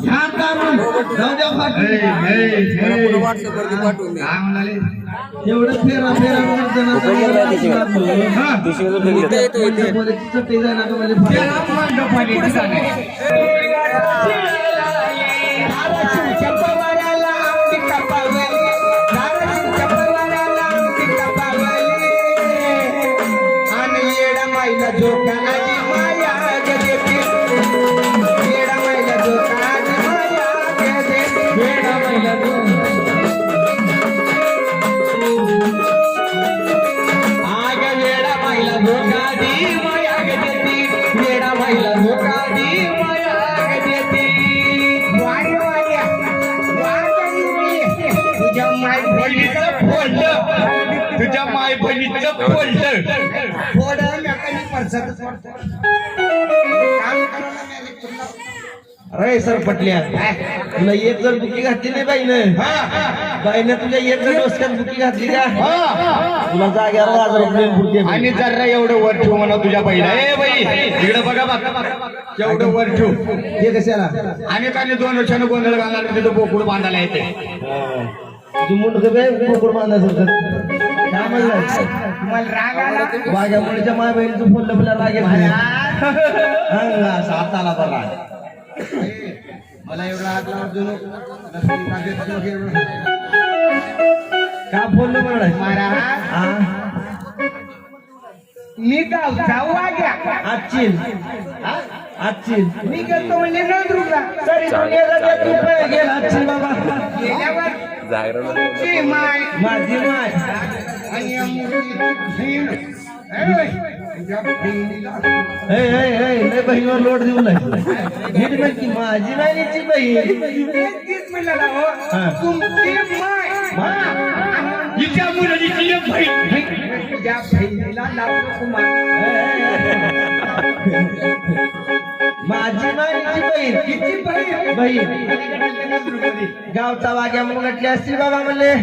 ह्या काढून जाऊ द्या फाटून. एवढं फेरा फेरा तुझ्या माय बहिणीचं फोल्डर अरे सर पटल्या तुला एक जर बुकी घातली नाही बाईनं बाईनं तुझ्या एक जर डोसक्यात बुकी घातली का तुला जाग्यावर 1000 बुकी. आणि जरा एवढं वर ठेव म्हणा तुझ्या बहिणा. ए बाई इकडे बघा बघा एवढं वर ठेव. हे कशाला आणि त्याने 2 वर्षानं गोंधळ घालणार तिथं बोकुड बांधायला येते. तू मुंडक बोकड बांधायचं काय म्हणलं मला राग आला वाघ्यामुळेच्या माय बहिणीचं फोडलं तुला लागेल सात आला बरं. मला एवढा हात लावतो का बोललो म्हणा मी गावचा वाघ्या आजचील मी गेलो म्हणजे नंदुरला तरी गेला आजचील बाबा गेल्यावर माझी माय लय बहिणीवर लोट देऊ नये माझी बहिणीची बहीण हिच्या मुलाची एक बहीण तुझ्या बहिणीला माझी बहिणीची बहीण किती बहीण बहीण गावचा वाघ्या मुलगटली असतील बाबा म्हणले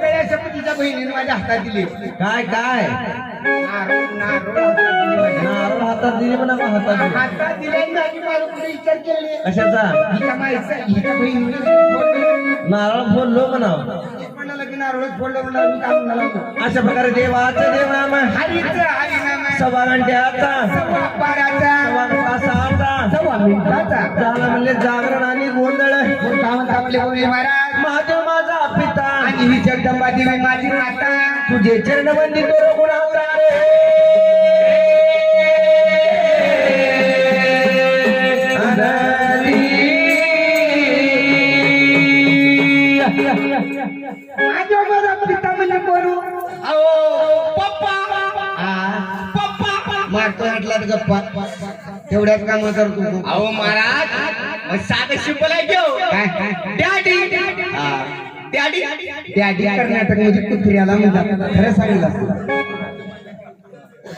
गळ्याच्या तुझ्या बहिणीने माझ्या हातात दिली. काय काय नारळ हातात दिली म्हणा हातात दिली विचार केले कशाचा हिच्या बहिणी नारळ फोडलो म्हणा की नारळ फोडलं म्हणून अशा प्रकारे देवाचं देवनाम सव्वा घंट्याचा सव्वा तासाचा सव्वा मिनिटाचा झाला म्हणले जागरण आणि गोंधळ आपले गोळी महाराज माझा माझा पिता आणि ही जगदंबा देवी माझी माता तुझे चरणबंदी करो गुणाचा माझा माझा पिता म्हणजे कोण पप्पा मारतो म्हटला गप्पा तेवढ्याच काम करतो अहो महाराज साधं शिंपल आहे घेऊ डॅडी डॅडी डॅडी कर्नाटक मध्ये कुत्र्याला म्हणतात खरं सांगितलं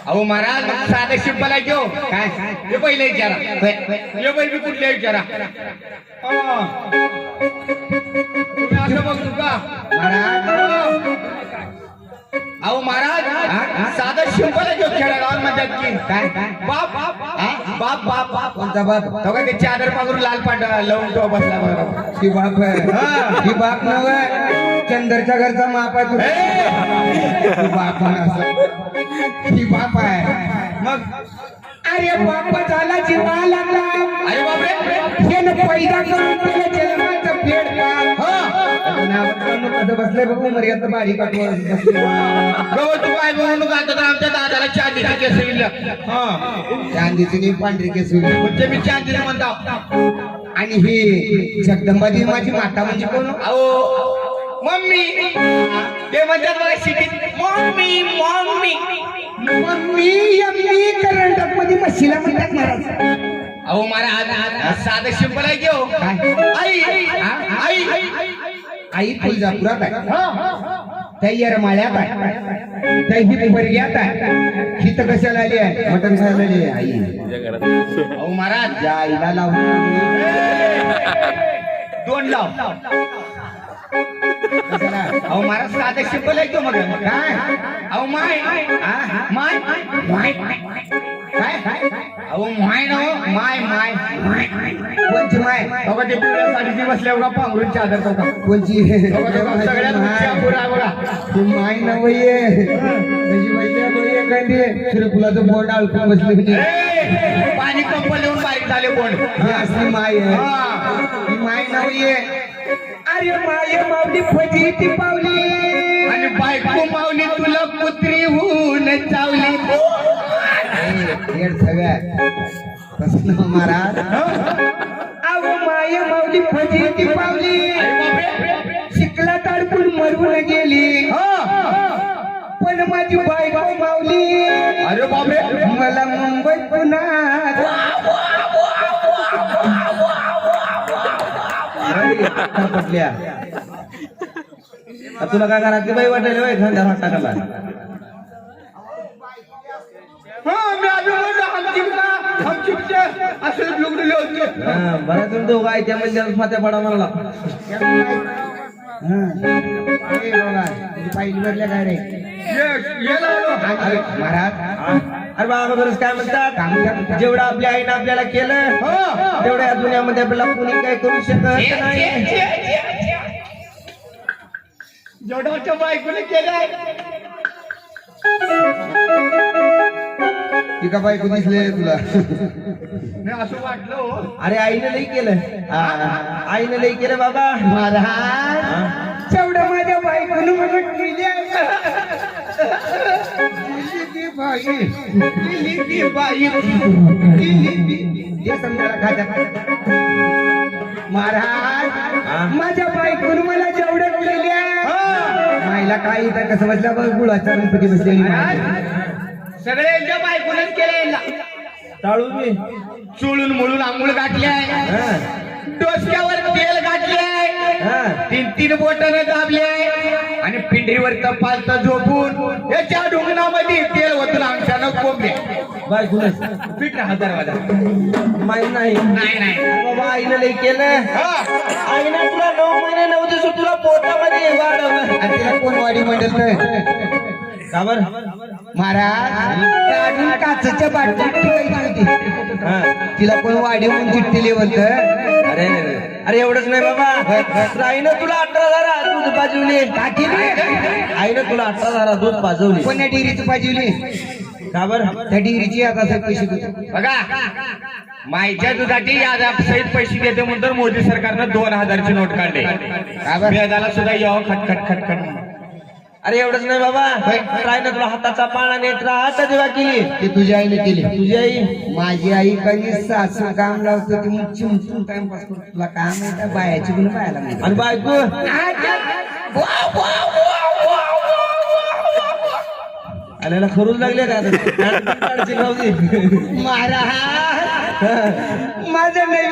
अहो महाराज साधं शिंपल आहे घेऊ काय हे पहिले विचारा हे पहिले कुठले विचारा तुम्ही असं बघतो का अहो महाराज साधं शिंपल घेऊ खेळायला म्हणतात की काय बाप बाप बाप बाप कोणता बाप तो काय ते चादर पांघरून लाल पांढ लावून तो बसला बरोबर ही बाप आहे ही बाप नव चंदरच्या घरचा माप आहे ही बाप ही बाप आहे मग अरे बाप झाला जीवा लागला अरे बापरे हे पैदा करून तुझ्या जन्माचं फेड का बसले बघू मर्याद बारी काटवर बसले तू काय म्हणून घालतो तर आमच्या दादाला चांदीचे केस चांदीची नाही पांढरी केस म्हणजे मी चांदीने म्हणतो आणि ही जगदंबा देवी माझी माता म्हणजे कोण अहो मम्मी ते म्हणतात मला सिटीत mummy mummy mummy yummy Karnataka मध्ये म्हशीला म्हणतात महाराज अहो महाराज साधं शिंपल आहे घेऊ आई आई आई तुळजापुरात आहे त्या येरमाळ्यात आहे त्या ही बरग्यात आहे ही तर कशाला आली आहे मटण खायला आली आहे आई अहो महाराज ज्या आईला लावून 2 लाव अहो महाराज साधं शिंपल आहे घेऊ मग काय अहो माय माय माय काय अहो माय ना माय माय पंच माय बघा ते पिवळ्या साडीची बसल्यावर का पांघरून चादर तो का कोणची सगळ्यात उंची अंबूर आहे बघा. ती माय नवये त्याची वैद्या बळी एखादी सूर्यफुलाचं बोर्ड अडकून बसली होती पाणी कंपल येऊन बारीक झाले कोण ही असली माय आहे ही माय नवये अरे माय मावली फजी ती पावली आणि बायको माऊली तुला कुत्री होऊन चावली. येड सगळ्या तसं ना महाराज अहो माय मावली फजी ती पावली शिकला अडकून मरून गेली पण माझी बायको मावली अरे बापरे मला मुंबईत पुन्हा पटल्या तुला काय करायचं बाई वाटायला बाई खांद्या हात टाकायला मी आधी म्हणलं असे लुगडले होते बऱ्याच दोघं आहे त्यामध्ये फात्या पडा मला पाहिजे भरल्या काय रे महाराज अरे बाबा बरंच काय म्हणतात जेवढं आपल्या आईनं आपल्याला केलं तेवढं या दुनियामध्ये आपल्याला कुणी काय करू शकत नाही जेवढ्या बायकोने केलं ती का बायको दिसले तुला नाही असं वाटलं हो. अरे आईनं लई केलं आईनं लई केलं बाबा महाराज तेवढं माझ्या बायकोनं मला महाराज माझ्या बायकोनं मला जेवढं केल्या माईला काय येतं कसं बसल्या बघ गुळाच्या गणपती बसलेली सगळे यांच्या बायकोनेच केले टाळू मी चुळून मुळून आंघोळ घातल्या डोसक्यावर तेल घातले तीन बोटाने दाबले आणि पिंढीवर तपालता झोपून याच्या ढुंगणामध्ये तेल होतं अंगशानं कोंबले बायकोनच पीठ हजार माहीत नाही बाबा आईनं लई केलं आईनं तुला 9 महिने 9 दिवस तुला पोटामध्ये वाढवलं आणि तिला कोण वाडी म्हणत का बर महाराज काढून काचेच्या बाटलीत ठेवायची होती तिला कोण वाढी म्हणून चिठ्ठी लिहिवत अरे अरे एवढंच नाही बाबा आईनं तुला 18,000 दूध पाजवली आईनं तुला 18,000 दूध पाजवली कोण्या डिग्रीची पाजवली का बर त्या डिग्रीची आता पैसे देतो बघा माईच्या दुधाची सहित पैसे देते म्हणून मोदी सरकारनं 2,000ची नोट काढली व्याजाला सुद्धा यावं खटखट खटखट. अरे एवढंच नाही बाबा राहिलं तुला हाताचा पाळणा नेत्रा हात देवा केली ती तुझ्या आईने केली तुझी आई माझी आई कधी सासू काम लावतो ती मग चिमचून टाइमपास करतो तुला काम आहे बायाची गुण पाहायला आणि बायको आल्याला खरूच लागले का महाराज माझं नाही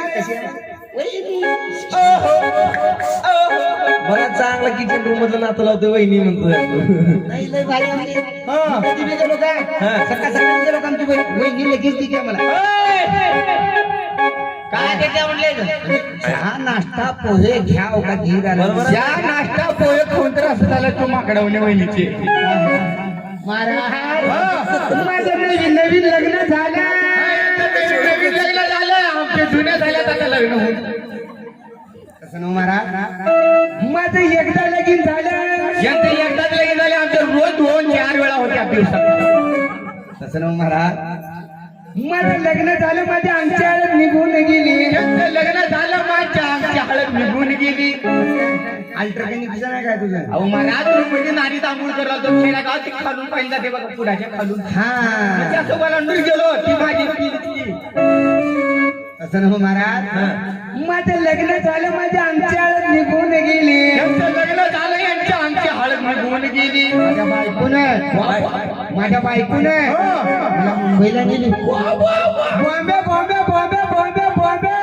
बरा चांगला किचन रूम मधलं नातं लावतोय वहिनी म्हणतो सकाळ गेलो का आमची वहिनी लगेच दिली मला काय देते म्हणले चहा नाश्ता पोहे घ्या का धीर बरोबर चहा नाश्ता पोहे खाऊन तर असं झालं तू माकडवणे वहिनीचे महाराज माझं नवीन लग्न झालं नवीन लग्न झालं आमच्या जुन्या झाल्यात आता लग्न होऊन महाराज माझं एकदा लगीन झालं यांचं एकदाच लगीन झालं आमचं रोज 2-4 वेळा होत्या दिवसात तसं ना महाराज माझं लग्न झालं माझ्या आमच्या हळद निघून गेली यांचं लग्न झालं माझ्या आमच्या हळद निघून गेली अल्ट्राकॅनिक दिसत नाही काय तुझं अहो महाराज तुम्ही म्हणजे नारी तांबूळ करला तो खेळा ते खालून पाहिजे ते बघा पुढाच्या खालून हा असं मला गेलो ती माझी असं ना महाराज माझं लग्न झालं माझ्या आमच्या हळद निघून गेली यांचं लग्न झालं यांच्या आमची हळद निघून गेली माझ्या बायकोने मला मुंबईला नेली बॉम्बे बॉम्बे बॉम्बे बॉम्बे बॉम्बे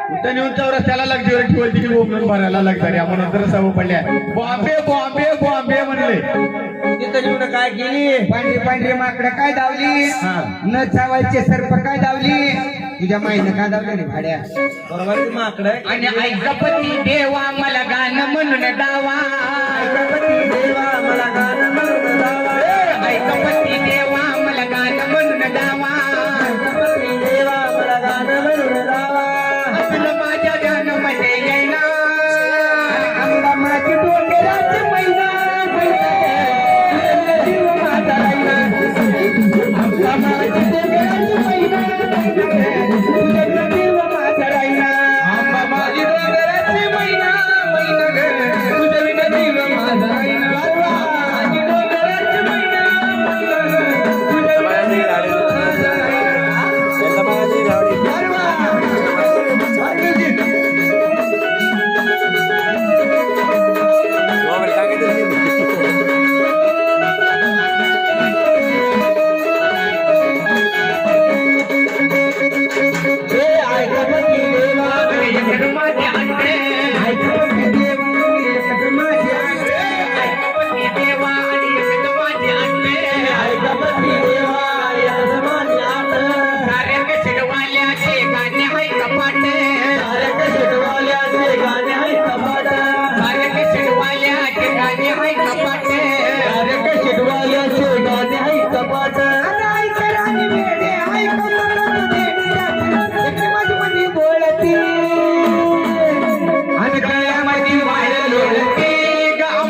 कुठं नेऊन चौरस्त्याला लक्झरी ठेवली की ओपनून भरायला लक्झरी आपण नंतर सवय पडल्या बॉम्बे बॉम्बे बॉम्बे म्हणले तिथं नेऊन काय केली पांढरी पांढरी माकडं काय दावली न चावायचे सर्प काय दावली तुझ्या माईनं काय दावलं रे भाड्या बरोबर माकडं आणि ऐकपती देवा मला गाणं म्हणून डावा ऐकपती देवा मला गाणं म्हणून डावा ऐकपती देवा मला गाणं म्हणून डावा ऐकपती देवा मला गाणं म्हणून डावा तुला माझ्या ध्यान मध्ये येईना आंबा माझी डोंगराची मैना जीव माझा राहिना आंबा माझी डोंगराची मैना तुझ्या जीव माझा राहिना आंबा माझी डोंगराची मैना मैना ग तुझ्या विना जीव माझा राहिना माझी डोंगराची मैना मैना ग तुझ्या विना जीव माझा राहिना आया